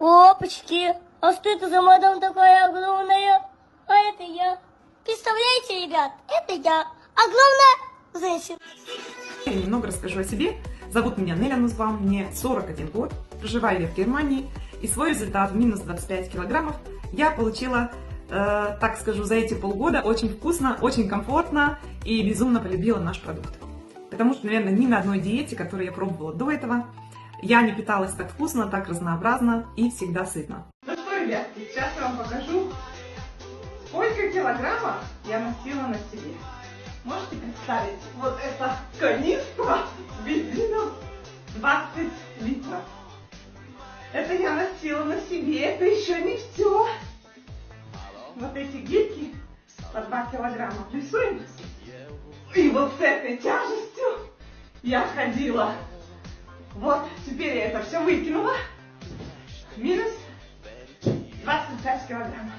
Опачки, а что это за мадам такая огромная? А это я. Представляете, ребят, это я. Огромная женщина. Я немного расскажу о себе. Зовут меня Неля Нузван, мне 41 год, проживаю я в Германии, и свой результат минус 25 килограммов я получила, так скажу, за эти полгода. Очень вкусно, очень комфортно и безумно полюбила наш продукт. Потому что, наверное, ни на одной диете, которую я пробовала до этого, я не питалась так вкусно, так разнообразно и всегда сытно. Ну что, ребятки, сейчас я вам покажу, сколько килограммов я носила на себе. Можете представить, вот эта канистра с бензином 20 литров. Это я носила на себе, это еще не все. Вот эти гирьки по 2 килограмма плюсуем. И вот с этой тяжестью я ходила. Вот, теперь я это все выкинула. Минус 25 килограммов.